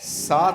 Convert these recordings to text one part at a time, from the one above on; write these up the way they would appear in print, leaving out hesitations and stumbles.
7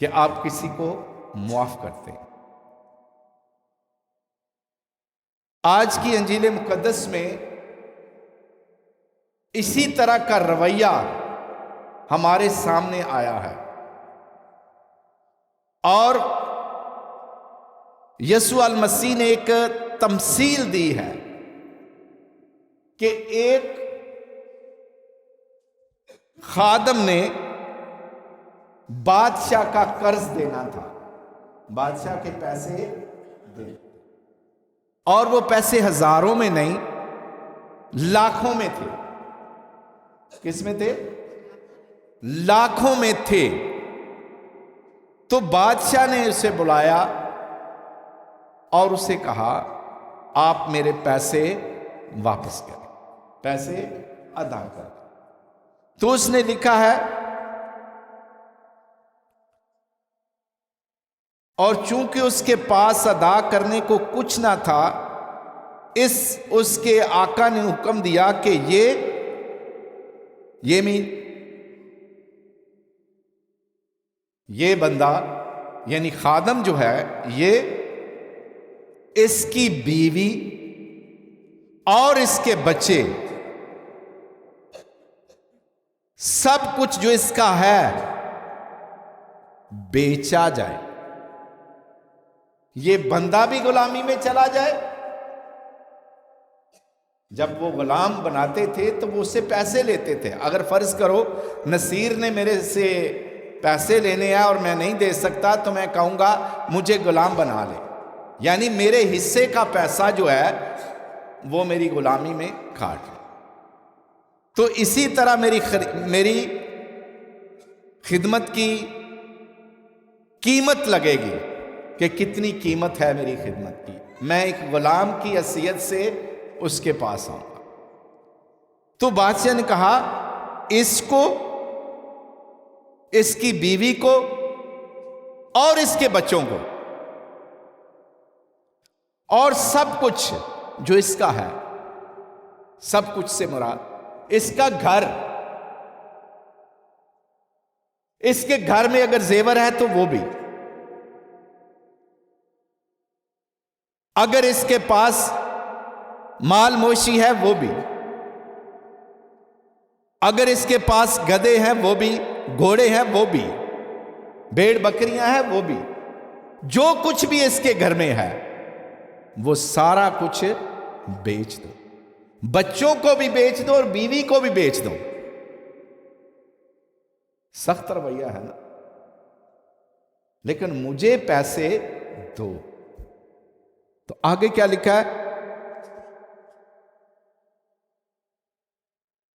کہ آپ کسی کو معاف کرتے ہیں۔ آج کی انجیل مقدس میں اسی طرح کا رویہ ہمارے سامنے آیا ہے، اور یسوع المسیح نے ایک تمثیل دی ہے کہ ایک خادم نے بادشاہ کا قرض دینا تھا، بادشاہ کے پیسے دے، اور وہ پیسے ہزاروں میں نہیں لاکھوں میں تھے۔ کس میں تھے؟ لاکھوں میں تھے۔ تو بادشاہ نے اسے بلایا اور اسے کہا آپ میرے پیسے واپس کریں، پیسے ادا کریں۔ تو اس نے لکھا ہے، اور چونکہ اس کے پاس ادا کرنے کو کچھ نہ تھا، اس کے آقا نے حکم دیا کہ یہ بندہ یعنی خادم جو ہے، یہ اس کی بیوی اور اس کے بچے، سب کچھ جو اس کا ہے بیچا جائے، یہ بندہ بھی غلامی میں چلا جائے۔ جب وہ غلام بناتے تھے تو وہ اس سے پیسے لیتے تھے۔ اگر فرض کرو نصیر نے میرے سے پیسے لینے ہیں اور میں نہیں دے سکتا، تو میں کہوں گا مجھے غلام بنا لے، یعنی میرے حصے کا پیسہ جو ہے وہ میری غلامی میں کاٹ لے۔ تو اسی طرح میری خدمت کی قیمت لگے گی کہ کتنی قیمت ہے میری خدمت کی۔ میں ایک غلام کی حیثیت سے اس کے پاس آؤں گا۔ تو بادشاہ نے کہا اس کو، اس کی بیوی کو اور اس کے بچوں کو اور سب کچھ جو اس کا ہے، سب کچھ سے مراد اس کا گھر، اس کے گھر میں اگر زیور ہے تو وہ بھی، اگر اس کے پاس مال مویشی ہے وہ بھی، اگر اس کے پاس گدھے ہیں وہ بھی، گھوڑے ہیں وہ بھی، بھیڑ بکریاں ہیں وہ بھی، جو کچھ بھی اس کے گھر میں ہے وہ سارا کچھ بیچ دو، بچوں کو بھی بیچ دو اور بیوی کو بھی بیچ دو۔ سخت رویہ ہے نا، لیکن مجھے پیسے دو۔ تو آگے کیا لکھا ہے؟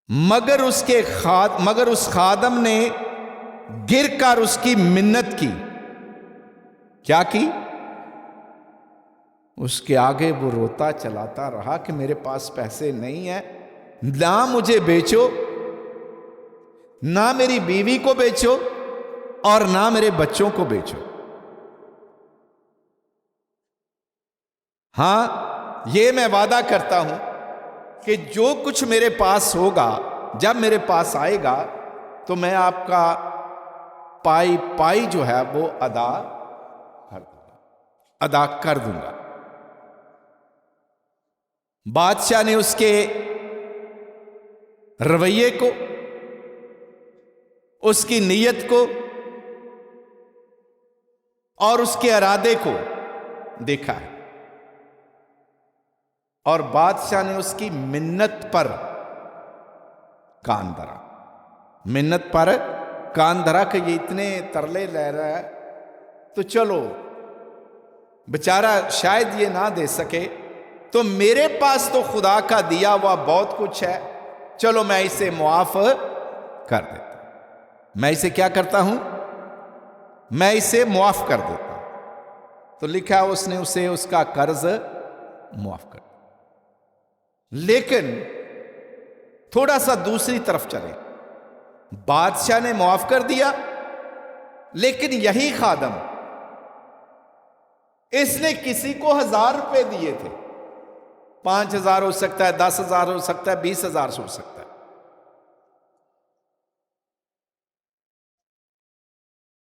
مگر اس خادم نے گر کر اس کی منت کی۔ کیا کی؟ اس کے آگے وہ روتا چلاتا رہا کہ میرے پاس پیسے نہیں ہیں، نہ مجھے بیچو، نہ میری بیوی کو بیچو اور نہ میرے بچوں کو بیچو۔ ہاں، یہ میں وعدہ کرتا ہوں کہ جو کچھ میرے پاس ہوگا، جب میرے پاس آئے گا تو میں آپ کا پائی جو ہے وہ ادا کر دوں گا۔ بادشاہ نے اس کے رویے کو، اس کی نیت کو اور اس کے ارادے کو دیکھا ہے، اور بادشاہ نے اس کی منت پر کان دھرا، منت پر کان دھرا کہ یہ اتنے ترلے لے رہا ہے تو چلو بیچارہ شاید یہ نہ دے سکے، تو میرے پاس تو خدا کا دیا ہوا بہت کچھ ہے، چلو میں اسے معاف کر دیتا ہوں۔ میں اسے کیا کرتا ہوں؟ میں اسے معاف کر دیتا ہوں۔ تو لکھا اس نے اسے اس کا قرض معاف کر دیا۔ لیکن تھوڑا سا دوسری طرف چلیں، بادشاہ نے معاف کر دیا، لیکن یہی خادم اس نے کسی کو 1000 روپے دیے تھے، 5000 ہو سکتا ہے، 10,000 ہو سکتا ہے، 20,000 ہو سکتا ہے۔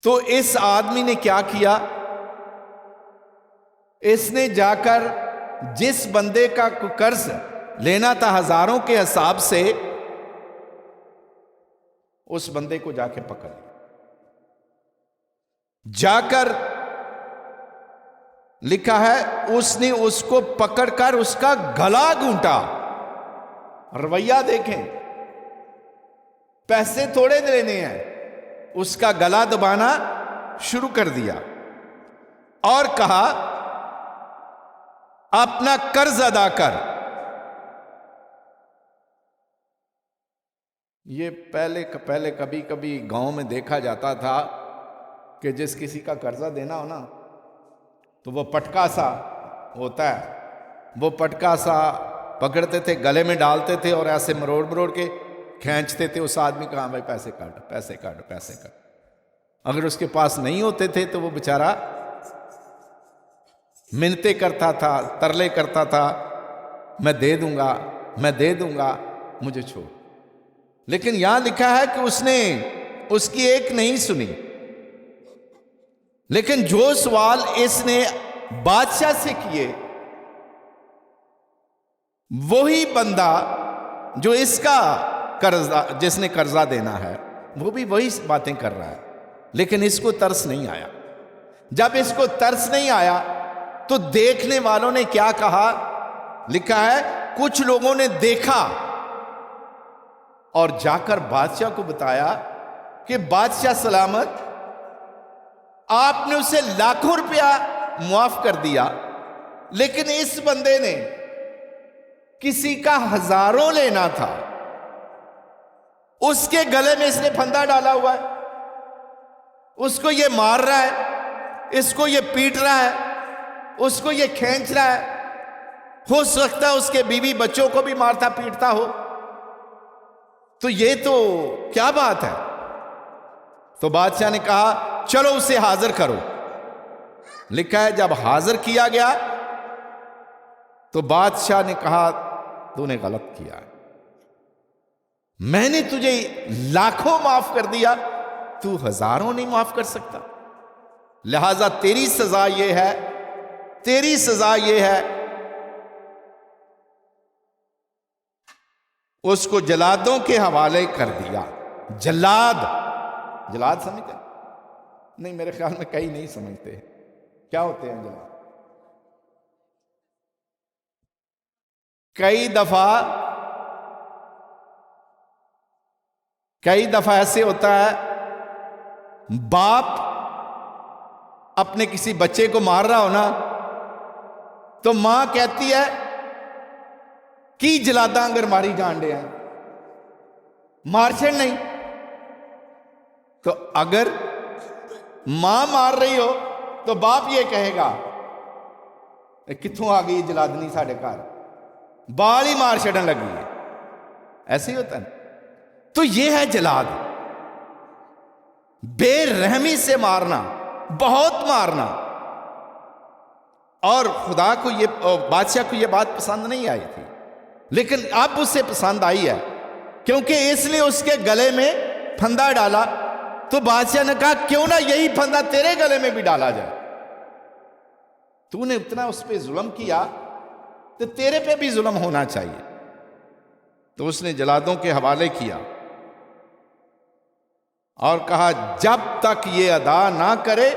تو اس آدمی نے کیا کیا؟ اس نے جا کر جس بندے کا قرض لینا تھا ہزاروں کے حساب سے، اس بندے کو جا کے پکڑ لیا، جا کر لکھا ہے اس نے اس کو پکڑ کر اس کا گلا گھونٹا۔ رویہ دیکھیں، پیسے تھوڑے لینے ہیں، اس کا گلا دبانا شروع کر دیا اور کہا اپنا قرض ادا کر۔ یہ پہلے کبھی کبھی گاؤں میں دیکھا جاتا تھا کہ جس کسی کا قرضہ دینا ہو نا تو وہ پٹکا سا ہوتا ہے، وہ پٹکا سا پکڑتے تھے، گلے میں ڈالتے تھے اور ایسے مروڑ مروڑ کے کھینچتے تھے اس آدمی کا، ہاں بھائی پیسے کاٹ پیسے کاٹ پیسے کاٹ۔ اگر اس کے پاس نہیں ہوتے تھے تو وہ بیچارہ منتیں کرتا تھا، ترلے کرتا تھا، میں دے دوں گا میں دے دوں گا، مجھے چھوڑ۔ لیکن یہاں لکھا ہے کہ اس نے اس کی ایک نہیں سنی، لیکن جو سوال اس نے بادشاہ سے کیے، وہی بندہ جو اس کا قرضہ، جس نے قرضہ دینا ہے، وہ بھی وہی باتیں کر رہا ہے، لیکن اس کو ترس نہیں آیا۔ جب اس کو ترس نہیں آیا تو دیکھنے والوں نے کیا کہا؟ لکھا ہے کچھ لوگوں نے دیکھا اور جا کر بادشاہ کو بتایا کہ بادشاہ سلامت، آپ نے اسے لاکھوں روپیہ معاف کر دیا، لیکن اس بندے نے کسی کا ہزاروں لینا تھا، اس کے گلے میں اس نے پھندا ڈالا ہوا ہے، اس کو یہ مار رہا ہے، اس کو یہ پیٹ رہا ہے، اس کو یہ کھینچ رہا ہے، ہو سکتا ہے اس کے بیوی بچوں کو بھی مارتا پیٹتا ہو، تو یہ تو کیا بات ہے؟ تو بادشاہ نے کہا چلو اسے حاضر کرو۔ لکھا ہے جب حاضر کیا گیا تو بادشاہ نے کہا تو نے غلط کیا، میں نے تجھے لاکھوں معاف کر دیا، تو ہزاروں نہیں معاف کر سکتا، لہذا تیری سزا یہ ہے، تیری سزا یہ ہے، اس کو جلادوں کے حوالے کر دیا۔ جلاد سمجھتے ہیں؟ نہیں، میرے خیال میں کئی نہیں سمجھتے کیا ہوتے ہیں جلاد۔ کئی دفعہ ایسے ہوتا ہے، باپ اپنے کسی بچے کو مار رہا ہو نا تو ماں کہتی ہے کی جلاداں اگر ماری جانڈے ہیں، مار چھڑ نہیں۔ تو اگر ماں مار رہی ہو تو باپ یہ کہے گا کتھوں آ گئی جلادنی ساڑھے گھر، بال ہی مار چھڑن لگی ہے، ایسے ہی ہوتا ہے۔ تو یہ ہے جلاد، بے رحمی سے مارنا، بہت مارنا۔ اور خدا کو بادشاہ کو یہ بات پسند نہیں آئی تھی، لیکن اب اسے پسند آئی ہے، کیونکہ اس نے اس کے گلے میں پھندا ڈالا۔ تو بادشاہ نے کہا کیوں نہ یہی پھندا تیرے گلے میں بھی ڈالا جائے، تو نے اتنا اس پہ ظلم کیا تو تیرے پہ بھی ظلم ہونا چاہیے۔ تو اس نے جلادوں کے حوالے کیا اور کہا جب تک یہ ادا نہ کرے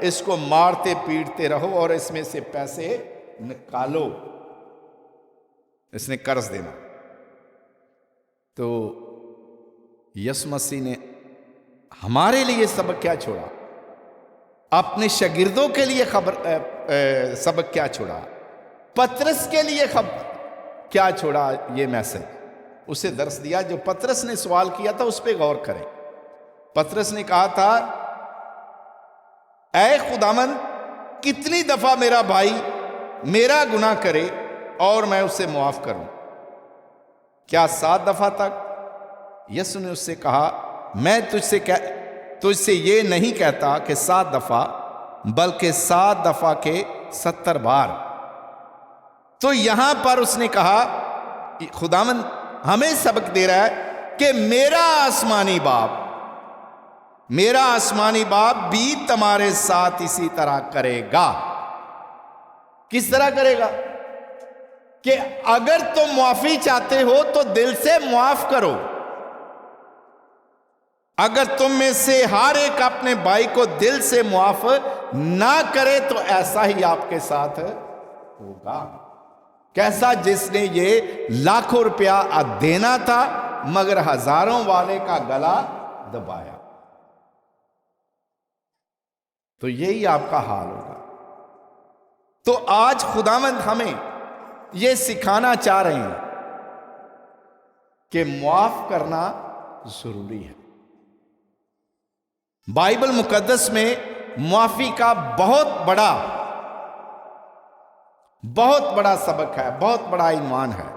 اس کو مارتے پیٹتے رہو اور اس میں سے پیسے نکالو، اس نے قرض دینا۔ تو یسوع مسیح نے ہمارے لیے سبق کیا چھوڑا؟ اپنے شاگردوں کے لیے سبق کیا چھوڑا؟ پترس کے لیے کیا چھوڑا؟ یہ میسج اسے درس دیا۔ جو پترس نے سوال کیا تھا اس پہ غور کریں۔ پترس نے کہا تھا اے خداوند کتنی دفعہ میرا بھائی میرا گناہ کرے اور میں اسے معاف کروں؟ کیا 7 دفعہ تک؟ یسوع نے اس سے کہا میں تجھ سے یہ نہیں کہتا کہ 7 دفعہ بلکہ 7 دفعہ کے 70 بار۔ تو یہاں پر اس نے کہا خداوند ہمیں سبق دے رہا ہے کہ میرا آسمانی باپ میرا آسمانی باپ بھی تمہارے ساتھ اسی طرح کرے گا۔ کس طرح کرے گا؟ کہ اگر تم معافی چاہتے ہو تو دل سے معاف کرو۔ اگر تم میں سے ہر ایک اپنے بھائی کو دل سے معاف نہ کرے تو ایسا ہی آپ کے ساتھ ہوگا۔ کیسا؟ جس نے یہ لاکھوں روپیہ دینا تھا مگر ہزاروں والے کا گلا دبایا، تو یہی آپ کا حال ہوگا۔ تو آج خداوند ہمیں یہ سکھانا چاہ رہے ہیں کہ معاف کرنا ضروری ہے۔ بائبل مقدس میں معافی کا بہت بڑا سبق ہے، بہت بڑا عنوان ہے۔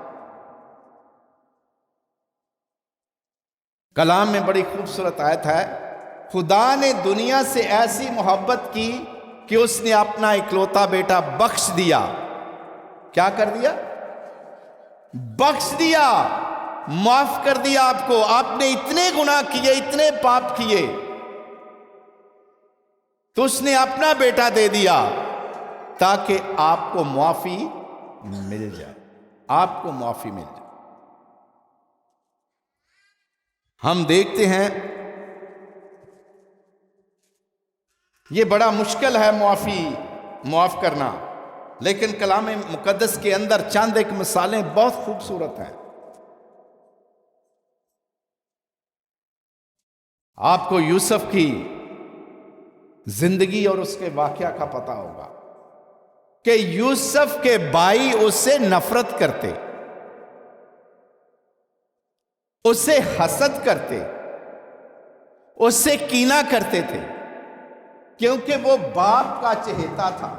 کلام میں بڑی خوبصورت آیت ہے، خدا نے دنیا سے ایسی محبت کی کہ اس نے اپنا اکلوتا بیٹا بخش دیا۔ کیا کر دیا؟ بخش دیا، معاف کر دیا آپ کو۔ آپ نے اتنے گناہ کیے، اتنے پاپ کیے، تو اس نے اپنا بیٹا دے دیا تاکہ آپ کو معافی مل جائے، آپ کو معافی مل جائے۔ ہم دیکھتے ہیں یہ بڑا مشکل ہے معاف کرنا، لیکن کلام مقدس کے اندر چند ایک مثالیں بہت خوبصورت ہیں۔ آپ کو یوسف کی زندگی اور اس کے واقعہ کا پتہ ہوگا کہ یوسف کے بھائی اس سے نفرت کرتے، اس سے حسد کرتے، اس سے کینہ کرتے تھے، کیونکہ وہ باپ کا چہیتا تھا،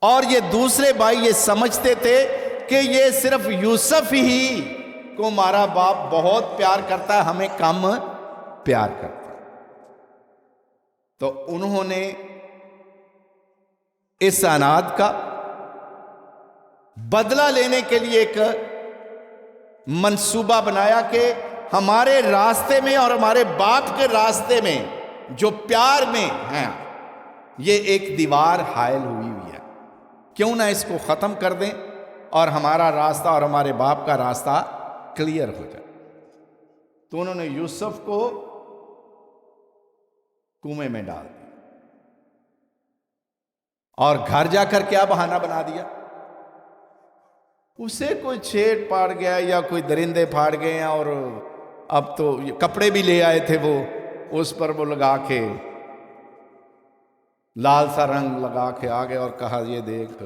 اور یہ دوسرے بھائی یہ سمجھتے تھے کہ یہ صرف یوسف ہی کو ہمارا باپ بہت پیار کرتا ہے، ہمیں کم پیار کرتا ہے۔ تو انہوں نے اس عناد کا بدلہ لینے کے لیے ایک منصوبہ بنایا کہ ہمارے راستے میں اور ہمارے باپ کے راستے میں جو پیار میں ہیں، یہ ایک دیوار حائل ہوئی ہے، کیوں نہ اس کو ختم کر دیں اور ہمارا راستہ اور ہمارے باپ کا راستہ کلیئر ہو جائے۔ تو انہوں نے یوسف کو کنویں میں ڈال دیا اور گھر جا کر کیا بہانہ بنا دیا؟ اسے کوئی چھیڑ پاڑ گیا یا کوئی درندے پھاڑ گئے ہیں، اور اب تو کپڑے بھی لے آئے تھے، وہ اس پر وہ لگا کے لال سا رنگ لگا کے آگے اور کہا یہ دیکھ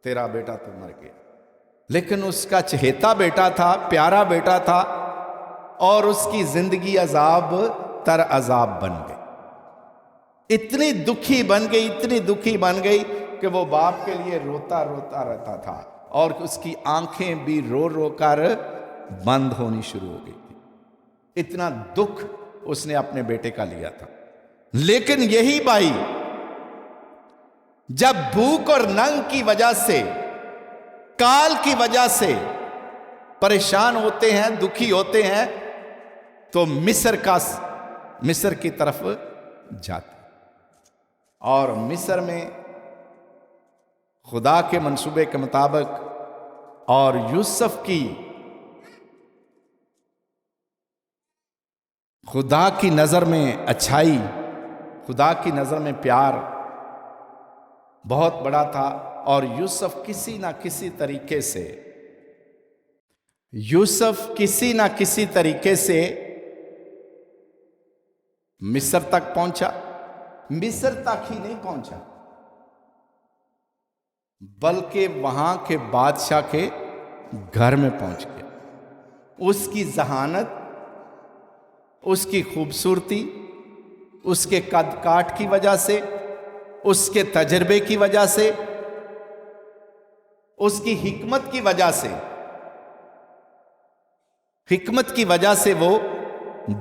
تیرا بیٹا تو مر گیا۔ لیکن اس کا چہیتا بیٹا تھا، پیارا بیٹا تھا، اور اس کی زندگی عذاب تر عذاب بن گئی، اتنی دکھی بن گئی کہ وہ باپ کے لیے روتا رہتا تھا، اور اس کی آنکھیں بھی رو رو کر بند ہونی شروع ہو گئی تھی، اتنا دکھ اس نے اپنے بیٹے کا لیا تھا۔ لیکن یہی بھائی جب بھوک اور ننگ کی وجہ سے، کال کی وجہ سے پریشان ہوتے ہیں، دکھی ہوتے ہیں، تو مصر کی طرف جاتے، اور مصر میں خدا کے منصوبے کے مطابق اور یوسف کی خدا کی نظر میں اچھائی، خدا کی نظر میں پیار بہت بڑا تھا، اور یوسف کسی نہ کسی طریقے سے مصر تک پہنچا۔ مصر تک ہی نہیں پہنچا بلکہ وہاں کے بادشاہ کے گھر میں پہنچ گیا۔ اس کی ذہانت، اس کی خوبصورتی، اس کے قد کاٹ کی وجہ سے، اس کے تجربے کی وجہ سے، اس کی حکمت کی وجہ سے وہ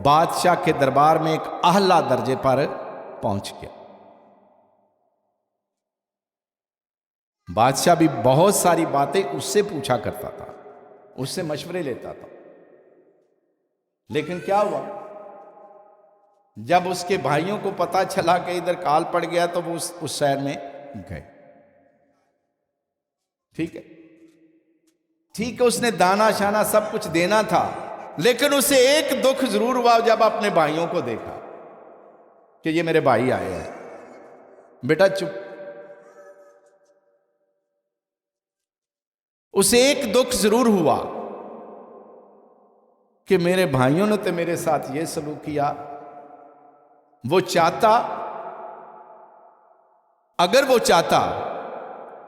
بادشاہ کے دربار میں ایک اعلیٰ درجے پر پہنچ گیا۔ بادشاہ بھی بہت ساری باتیں اس سے پوچھا کرتا تھا، اس سے مشورے لیتا تھا، لیکن کیا ہوا؟ جب اس کے بھائیوں کو پتا چلا کہ ادھر کال پڑ گیا تو وہ اس شہر میں گئے. ٹھیک ہے اس نے دانا شانا سب کچھ دینا تھا، لیکن اسے ایک دکھ ضرور ہوا جب اپنے بھائیوں کو دیکھا کہ یہ میرے بھائی آئے ہیں. بیٹا چپ. اسے ایک دکھ ضرور ہوا کہ میرے بھائیوں نے تو میرے ساتھ یہ سلوک کیا. وہ چاہتا، اگر وہ چاہتا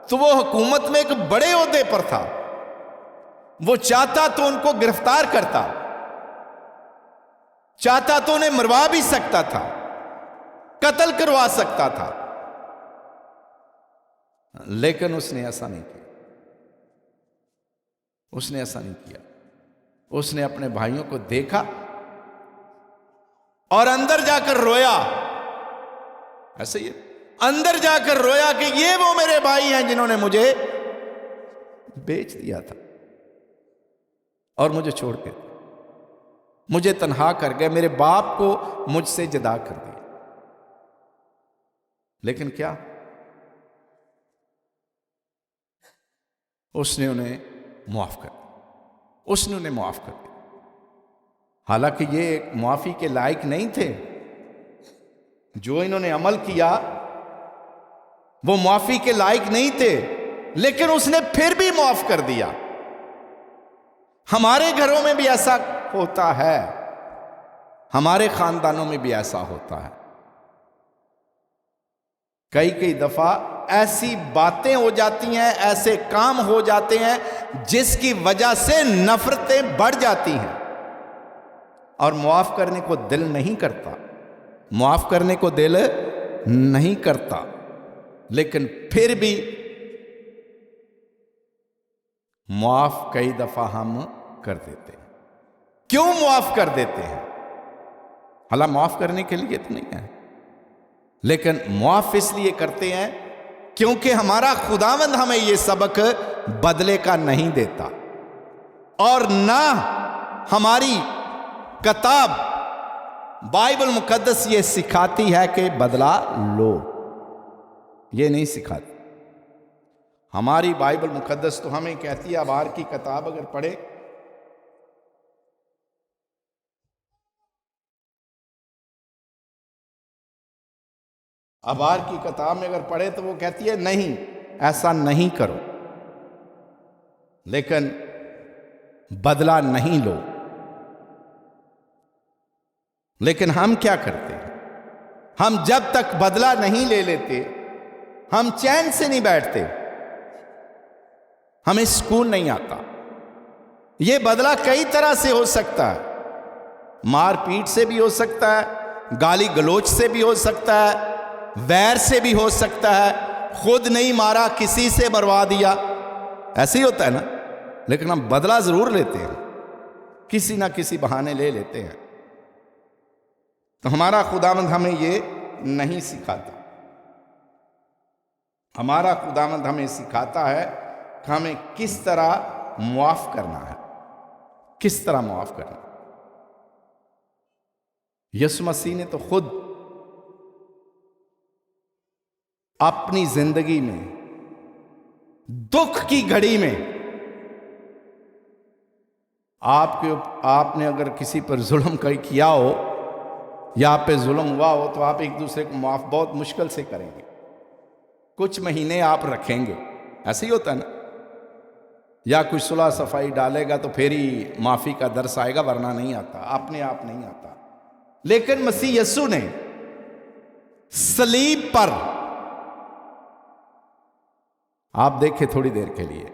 تو وہ حکومت میں ایک بڑے عہدے پر تھا، وہ چاہتا تو ان کو گرفتار کرتا، چاہتا تو انہیں مروا بھی سکتا تھا، قتل کروا سکتا تھا، لیکن اس نے ایسا نہیں کیا. اس نے ایسا نہیں کیا. اس نے اپنے بھائیوں کو دیکھا اور اندر جا کر رویا. ایسے ہی اندر جا کر رویا کہ یہ وہ میرے بھائی ہیں جنہوں نے مجھے بیچ دیا تھا اور مجھے چھوڑ کے مجھے تنہا کر گئے، میرے باپ کو مجھ سے جدا کر دیا. لیکن کیا اس نے انہیں معاف کر دیا. اس نے انہیں معاف کر دیا. حالانکہ یہ معافی کے لائق نہیں تھے. جو انہوں نے عمل کیا وہ معافی کے لائق نہیں تھے، لیکن اس نے پھر بھی معاف کر دیا. ہمارے گھروں میں بھی ایسا ہوتا ہے، ہمارے خاندانوں میں بھی ایسا ہوتا ہے. کئی دفعہ ایسی باتیں ہو جاتی ہیں، ایسے کام ہو جاتے ہیں جس کی وجہ سے نفرتیں بڑھ جاتی ہیں اور معاف کرنے کو دل نہیں کرتا. معاف کرنے کو دل نہیں کرتا، لیکن پھر بھی معاف کئی دفعہ ہم کر دیتے ہیں. کیوں معاف کر دیتے ہیں؟ حالانکہ معاف کرنے کے لیے تو نہیں ہے، لیکن معاف اس لیے کرتے ہیں کیونکہ ہمارا خداوند ہمیں یہ سبق بدلے کا نہیں دیتا، اور نہ ہماری کتاب بائبل مقدس یہ سکھاتی ہے کہ بدلہ لو. یہ نہیں سکھاتی. ہماری بائبل مقدس تو ہمیں کہتی ہے، ابار کی کتاب اگر پڑھے ابار کی کتاب میں اگر پڑھے تو وہ کہتی ہے نہیں، ایسا نہیں کرو، لیکن بدلہ نہیں لو. لیکن ہم کیا کرتے ہیں؟ ہم جب تک بدلہ نہیں لے لیتے ہم چین سے نہیں بیٹھتے، ہمیں سکون نہیں آتا. یہ بدلہ کئی طرح سے ہو سکتا ہے. مار پیٹ سے بھی ہو سکتا ہے، گالی گلوچ سے بھی ہو سکتا ہے، ویر سے بھی ہو سکتا ہے، خود نہیں مارا کسی سے مروا دیا. ایسے ہی ہوتا ہے نا. لیکن ہم بدلہ ضرور لیتے ہیں، کسی نہ کسی بہانے لے لیتے ہیں. تو ہمارا خداوند ہمیں یہ نہیں سکھاتا. ہمارا خداوند ہمیں سکھاتا ہے کہ ہمیں کس طرح معاف کرنا ہے، کس طرح معاف کرنا. یسوع مسیح نے تو خود اپنی زندگی میں دکھ کی گھڑی میں آپ نے اگر کسی پر ظلم کیا ہو یا آپ پہ ظلم ہوا ہو تو آپ ایک دوسرے کو معاف بہت مشکل سے کریں گے. کچھ مہینے آپ رکھیں گے. ایسے ہی ہوتا ہے نا. یا کوئی صلح صفائی ڈالے گا تو پھر ہی معافی کا درس آئے گا، ورنہ نہیں آتا، اپنے آپ نہیں آتا. لیکن مسیح یسوع نے صلیب پر، آپ دیکھیں تھوڑی دیر کے لیے،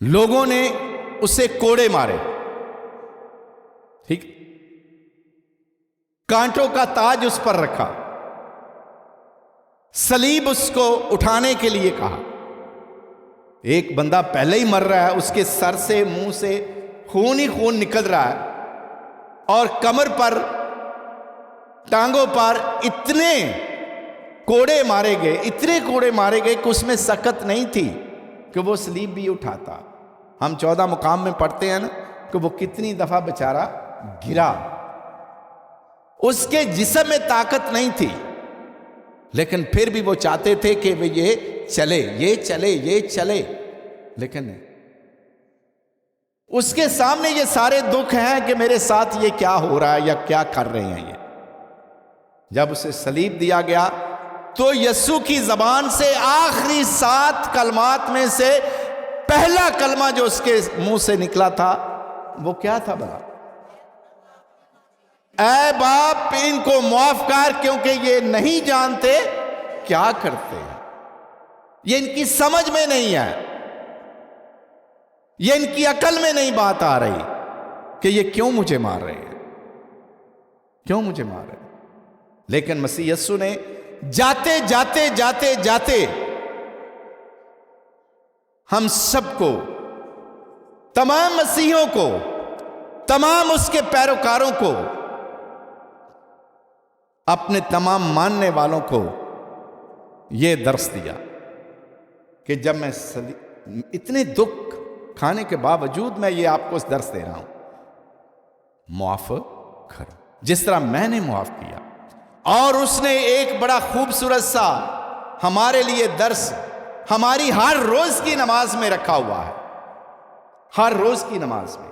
لوگوں نے اسے کوڑے مارے، ٹھیک، کانٹوں کا تاج اس پر رکھا، صلیب اس کو اٹھانے کے لیے کہا. ایک بندہ پہلے ہی مر رہا ہے، اس کے سر سے منہ سے خون ہی خون نکل رہا ہے، اور کمر پر، ٹانگوں پر اتنے کوڑے مارے گئے، اتنے کوڑے مارے گئے کہ اس میں سکت نہیں تھی کہ وہ صلیب بھی اٹھاتا. ہم 14 مقام میں پڑھتے ہیں نا کہ وہ کتنی دفعہ بیچارہ گرا، اس کے جسم میں طاقت نہیں تھی، لیکن پھر بھی وہ چاہتے تھے کہ یہ چلے یہ چلے یہ چلے، لیکن نہیں۔ اس کے سامنے یہ سارے دکھ ہیں کہ میرے ساتھ یہ کیا ہو رہا ہے یا کیا کر رہے ہیں یہ۔ جب اسے صلیب دیا گیا تو یسوع کی زبان سے آخری 7 کلمات میں سے پہلا کلمہ جو اس کے منہ سے نکلا تھا وہ کیا تھا بھلا؟ اے باپ ان کو معاف کر، کیونکہ یہ نہیں جانتے کیا کرتے ہیں۔ یہ ان کی سمجھ میں نہیں ہے، یہ ان کی عقل میں نہیں بات آ رہی کہ یہ کیوں مجھے مار رہے ہیں، کیوں مجھے مار رہے ہیں۔ لیکن مسیح یسوع نے جاتے جاتے جاتے جاتے ہم سب کو، تمام مسیحیوں کو، تمام اس کے پیروکاروں کو، اپنے تمام ماننے والوں کو یہ درس دیا کہ جب میں اتنے دکھ کھانے کے باوجود میں یہ آپ کو درس دے رہا ہوں، معاف کرو جس طرح میں نے معاف کیا۔ اور اس نے ایک بڑا خوبصورت سا ہمارے لیے درس ہماری ہر روز کی نماز میں رکھا ہوا ہے۔ ہر روز کی نماز میں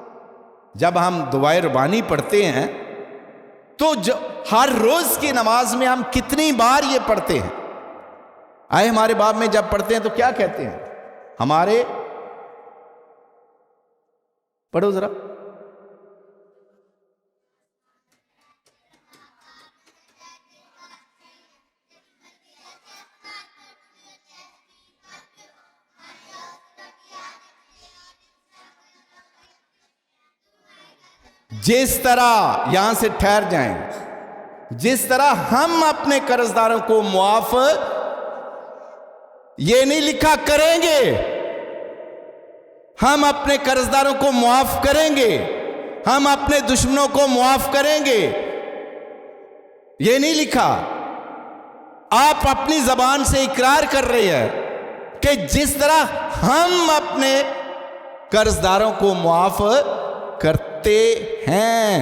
جب ہم دعائے ربانی پڑھتے ہیں تو ہر روز کی نماز میں ہم کتنی بار یہ پڑھتے ہیں؟ آئے ہمارے باب میں جب پڑھتے ہیں تو کیا کہتے ہیں؟ ہمارے پڑھو ذرا، جس طرح، یہاں سے ٹھہر جائیں، جس طرح ہم اپنے قرض داروں کو معاف، یہ نہیں لکھا کریں گے، ہم اپنے قرض داروں کو معاف کریں گے، ہم اپنے دشمنوں کو معاف کریں گے، یہ نہیں لکھا۔ آپ اپنی زبان سے اقرار کر رہے ہیں کہ جس طرح ہم اپنے قرض داروں کو معاف کرتے ہیں۔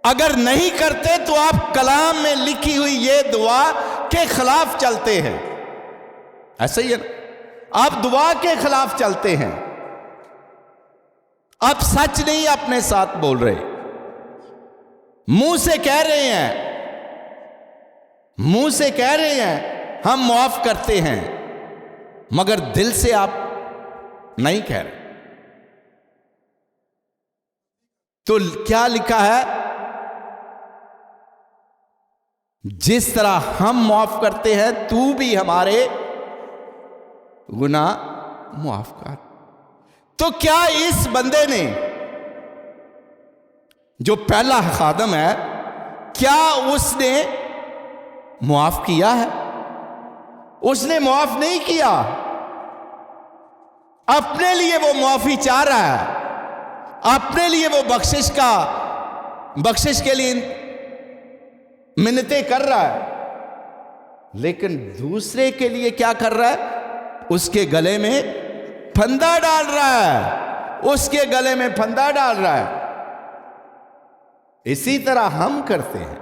اگر نہیں کرتے تو آپ کلام میں لکھی ہوئی یہ دعا کے خلاف چلتے ہیں۔ ایسا ہی ہے نا، آپ دعا کے خلاف چلتے ہیں، آپ سچ نہیں اپنے ساتھ بول رہے، منہ سے کہہ رہے ہیں، منہ سے کہہ رہے ہیں ہم معاف کرتے ہیں، مگر دل سے آپ نہیں کہہ رہے۔ تو کیا لکھا ہے؟ جس طرح ہم معاف کرتے ہیں تو بھی ہمارے گناہ معاف کر۔ تو کیا اس بندے نے جو پہلا خادم ہے، کیا اس نے معاف کیا ہے؟ اس نے معاف نہیں کیا، اپنے لیے وہ معافی چاہ رہا ہے، اپنے لیے وہ بخشش کے لیے منتیں کر رہا ہے، لیکن دوسرے کے لیے کیا کر رہا ہے؟ اس کے گلے میں پھندا ڈال رہا ہے، اس کے گلے میں پھندا ڈال رہا ہے۔ اسی طرح ہم کرتے ہیں،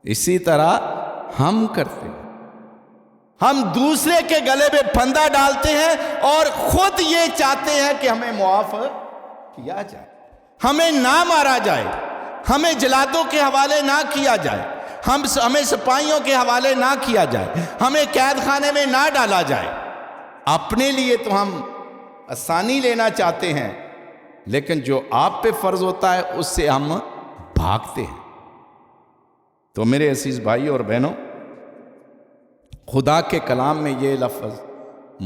اسی طرح ہم کرتے ہیں، ہم دوسرے کے گلے میں پھندا ڈالتے ہیں اور خود یہ چاہتے ہیں کہ ہمیں معاف کیا جائے، ہمیں نہ مارا جائے، ہمیں جلادوں کے حوالے نہ کیا جائے، ہمیں سپاہیوں کے حوالے نہ کیا جائے، ہمیں قید خانے میں نہ ڈالا جائے۔ اپنے لیے تو ہم آسانی لینا چاہتے ہیں، لیکن جو آپ پہ فرض ہوتا ہے اس سے ہم بھاگتے ہیں۔ تو میرے عزیز بھائی اور بہنوں، خدا کے کلام میں یہ لفظ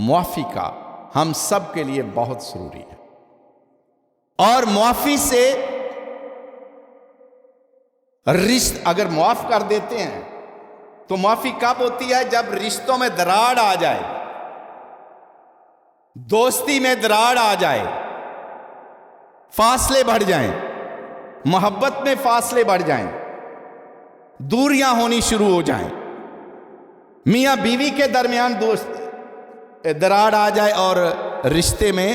معافی کا ہم سب کے لیے بہت ضروری ہے، اور معافی سے اگر معاف کر دیتے ہیں تو معافی کب ہوتی ہے؟ جب رشتوں میں دراڑ آ جائے، دوستی میں دراڑ آ جائے، فاصلے بڑھ جائیں، محبت میں فاصلے بڑھ جائیں، دوریاں ہونی شروع ہو جائیں، میاں بیوی کے درمیان دراڑ آ جائے اور رشتے میں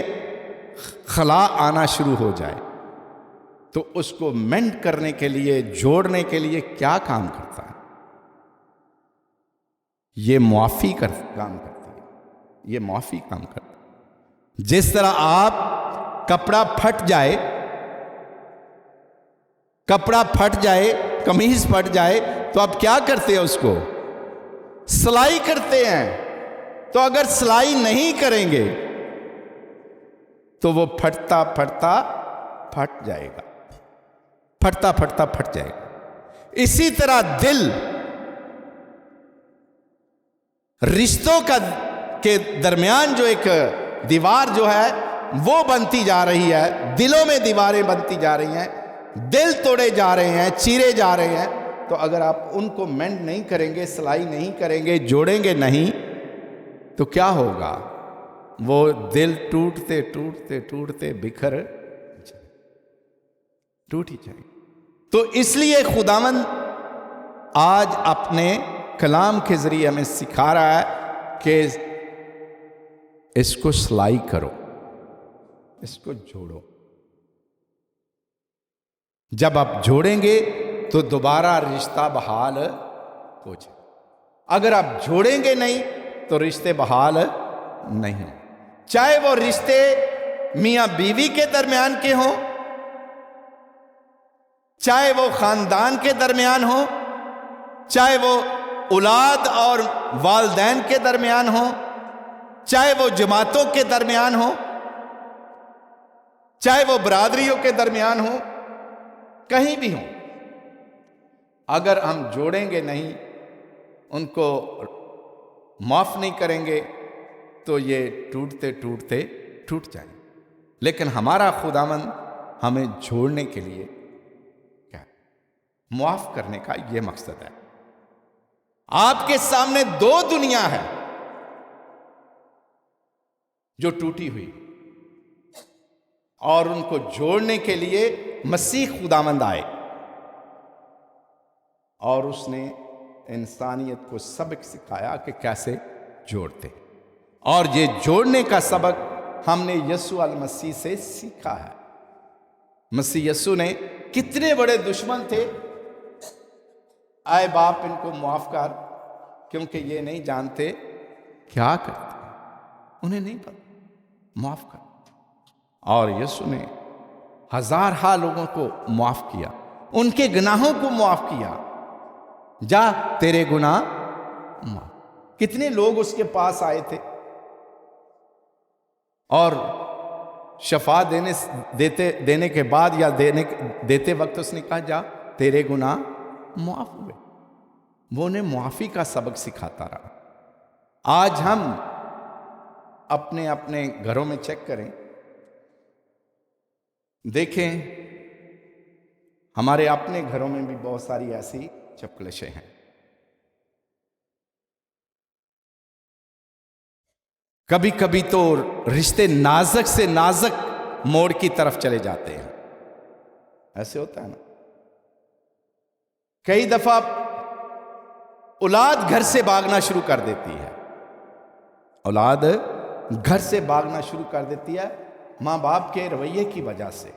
خلا آنا شروع ہو جائے تو اس کو مینڈ کرنے کے لیے، جوڑنے کے لیے کیا کام کرتا ہے؟ یہ معافی کام کرتی ہے، یہ معافی کام کرتا ہے۔ جس طرح آپ کپڑا پھٹ جائے، قمیض پھٹ جائے تو آپ کیا کرتے ہیں؟ اس کو سلائی کرتے ہیں۔ تو اگر سلائی نہیں کریں گے تو وہ پھٹ جائے گا، پھٹ جائے گا۔ اسی طرح دل رشتوں کے درمیان جو ایک دیوار جو ہے وہ بنتی جا رہی ہے، دلوں میں دیواریں بنتی جا رہی ہیں، دل توڑے جا رہے ہیں، چیرے جا رہے ہیں۔ تو اگر آپ ان کو مینڈ نہیں کریں گے، سلائی نہیں کریں گے، جوڑیں گے نہیں، تو کیا ہوگا؟ وہ دل ٹوٹتے بکھر ٹوٹ ہی جائیں۔ تو اس لیے خداوند آج اپنے کلام کے ذریعے ہمیں سکھا رہا ہے کہ اس کو سلائی کرو، اس کو جوڑو۔ جب آپ جوڑیں گے تو دوبارہ رشتہ بحال ہو جائے۔ اگر آپ جوڑیں گے نہیں تو رشتے بحال نہیں، چاہے وہ رشتے میاں بیوی کے درمیان کے ہوں، چاہے وہ خاندان کے درمیان ہوں، چاہے وہ اولاد اور والدین کے درمیان ہوں، چاہے وہ جماعتوں کے درمیان ہوں، چاہے وہ برادریوں کے درمیان ہوں، کہیں بھی ہوں، اگر ہم جوڑیں گے نہیں، ان کو معاف نہیں کریں گے تو یہ ٹوٹتے ٹوٹ جائیں۔ لیکن ہمارا خداوند ہمیں جوڑنے کے لیے کیا، معاف کرنے کا یہ مقصد ہے۔ آپ کے سامنے دو دنیا ہے جو ٹوٹی ہوئی، اور ان کو جوڑنے کے لیے مسیح خداوند آئے، اور اس نے انسانیت کو سبق سکھایا کہ کیسے جوڑتے، اور یہ جوڑنے کا سبق ہم نے یسوع المسیح سے سیکھا ہے۔ مسیح یسوع نے کتنے بڑے دشمن تھے، اے باپ ان کو معاف کر، کیونکہ یہ نہیں جانتے کیا کرتے، انہیں نہیں پتا، معاف کر۔ اور یسوع نے ہزارہا لوگوں کو معاف کیا، ان کے گناہوں کو معاف کیا۔ جا تیرے گناہ معاف۔ کتنے لوگ اس کے پاس آئے تھے اور شفا دینے کے بعد یا دیتے وقت اس نے کہا جا تیرے گناہ معاف ہوئے۔ وہ انہیں معافی کا سبق سکھاتا رہا۔ آج ہم اپنے اپنے گھروں میں چیک کریں، دیکھیں ہمارے اپنے گھروں میں بھی بہت ساری ایسی چپکلشیں ہیں۔ کبھی کبھی تو رشتے نازک سے نازک موڑ کی طرف چلے جاتے ہیں، ایسے ہوتا ہے نا۔ کئی دفعہ اولاد گھر سے بھاگنا شروع کر دیتی ہے، اولاد گھر سے بھاگنا شروع کر دیتی ہے ماں باپ کے رویے کی وجہ سے۔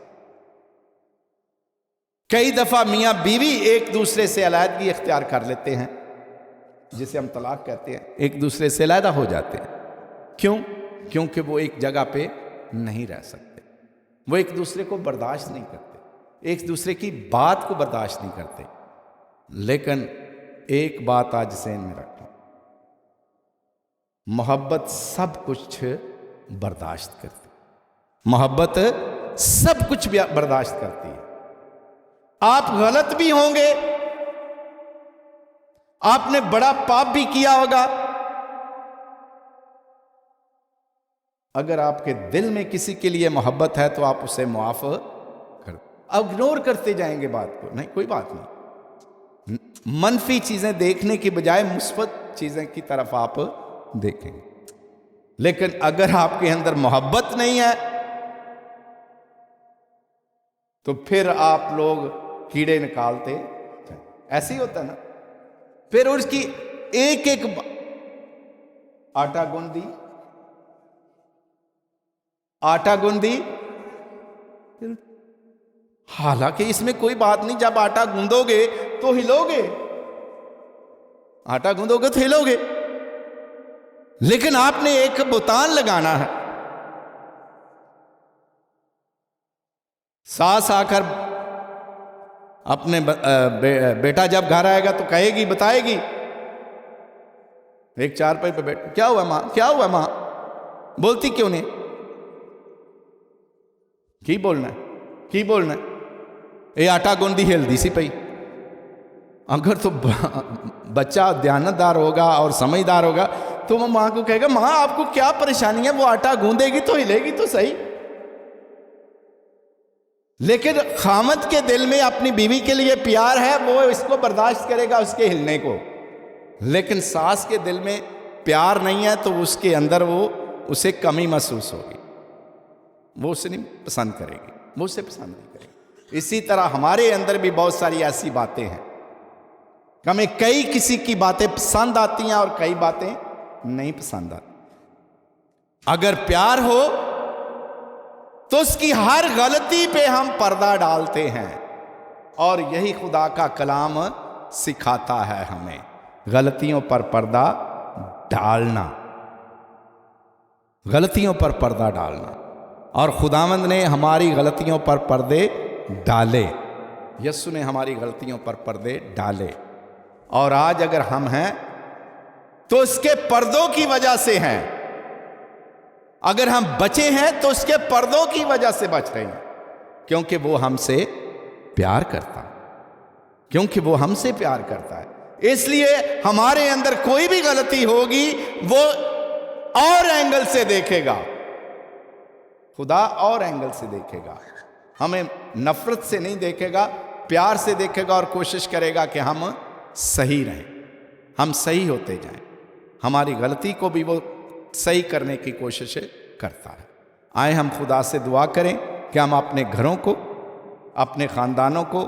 کئی دفعہ میاں بیوی ایک دوسرے سے علیحدگی اختیار کر لیتے ہیں، جسے ہم طلاق کہتے ہیں، ایک دوسرے سے علیحدہ ہو جاتے ہیں۔ کیوں؟ کیونکہ وہ ایک جگہ پہ نہیں رہ سکتے، وہ ایک دوسرے کو برداشت نہیں کرتے، ایک دوسرے کی بات کو برداشت نہیں کرتے۔ لیکن ایک بات آج ذہن میں رکھنا، محبت سب کچھ برداشت کرتی، محبت سب کچھ برداشت کرتی ہے۔ آپ غلط بھی ہوں گے، آپ نے بڑا پاپ بھی کیا ہوگا، اگر آپ کے دل میں کسی کے لیے محبت ہے تو آپ اسے معاف کر، اگنور کرتے جائیں گے بات کو، نہیں کوئی بات نہیں، منفی چیزیں دیکھنے کی بجائے مثبت چیزیں کی طرف آپ دیکھیں۔ لیکن اگر آپ کے اندر محبت نہیں ہے تو پھر آپ لوگ کیڑے نکالتے جائیں، ایسے ہی ہوتا ہے نا۔ پھر اس کی ایک ایک آٹا گوندی حالانکہ اس میں کوئی بات نہیں، جب آٹا گوندو گے تو ہلو گے، آٹا گوندو گے تو ہلو گے، لیکن آپ نے ایک بتان لگانا ہے۔ ساس آ کر اپنے بیٹا جب گھر آئے گا تو کہے گی، بتائے گی، ایک چارپائی پہ بیٹھ، کیا ہوا ماں، کیا ہوا ماں، بولتی کیوں نہیں؟ کی بولنا ہے، کی بولنا ہے، یہ آٹا گوندی ہلدی سی پئی۔ اگر تو بچہ دیانتدار ہوگا اور سمجھدار ہوگا تو وہ ماں کو کہے گا، ماں آپ کو کیا پریشانی ہے، وہ آٹا گوندے گی تو ہلے گی تو صحیح۔ لیکن خامد کے دل میں اپنی بیوی کے لیے پیار ہے، وہ اس کو برداشت کرے گا، اس کے ہلنے کو۔ لیکن ساس کے دل میں پیار نہیں ہے تو اس کے اندر وہ اسے کمی محسوس ہوگی، وہ اسے نہیں پسند کرے گی، وہ اسے پسند نہیں کرے گی۔ اسی طرح ہمارے اندر بھی بہت ساری ایسی باتیں ہیں، ہمیں کئی کسی کی باتیں پسند آتی ہیں اور کئی باتیں نہیں پسند آتی۔ اگر پیار ہو تو اس کی ہر غلطی پہ ہم پردہ ڈالتے ہیں، اور یہی خدا کا کلام سکھاتا ہے ہمیں، غلطیوں پر پردہ ڈالنا، غلطیوں پر پردہ ڈالنا۔ اور خداوند نے ہماری غلطیوں پر پردے ڈالے، یسوع نے ہماری غلطیوں پر پردے ڈالے، اور آج اگر ہم ہیں تو اس کے پردوں کی وجہ سے ہیں، اگر ہم بچے ہیں تو اس کے پردوں کی وجہ سے بچ رہے ہیں، کیونکہ وہ ہم سے پیار کرتا ہے، کیونکہ وہ ہم سے پیار کرتا ہے۔ اس لیے ہمارے اندر کوئی بھی غلطی ہوگی وہ اور اینگل سے دیکھے گا، خدا اور اینگل سے دیکھے گا، ہمیں نفرت سے نہیں دیکھے گا، پیار سے دیکھے گا، اور کوشش کرے گا کہ ہم صحیح رہیں، ہم صحیح ہوتے جائیں، ہماری غلطی کو بھی وہ صحیح کرنے کی کوشش کرتا ہے۔ آئیں ہم خدا سے دعا کریں کہ ہم اپنے گھروں کو، اپنے خاندانوں کو،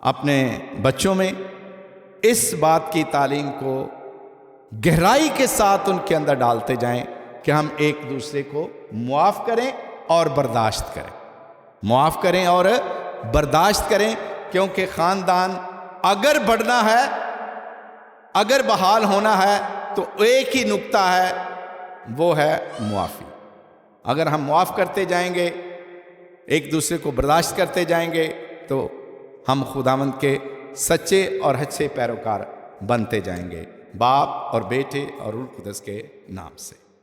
اپنے بچوں میں اس بات کی تعلیم کو گہرائی کے ساتھ ان کے اندر ڈالتے جائیں کہ ہم ایک دوسرے کو معاف کریں اور برداشت کریں، معاف کریں اور برداشت کریں، کیونکہ خاندان اگر بڑھنا ہے، اگر بحال ہونا ہے تو ایک ہی نقطہ ہے، وہ ہے معافی۔ اگر ہم معاف کرتے جائیں گے، ایک دوسرے کو برداشت کرتے جائیں گے، تو ہم خداوند کے سچے اور اچھے پیروکار بنتے جائیں گے، باپ اور بیٹے اور روح القدس کے نام سے۔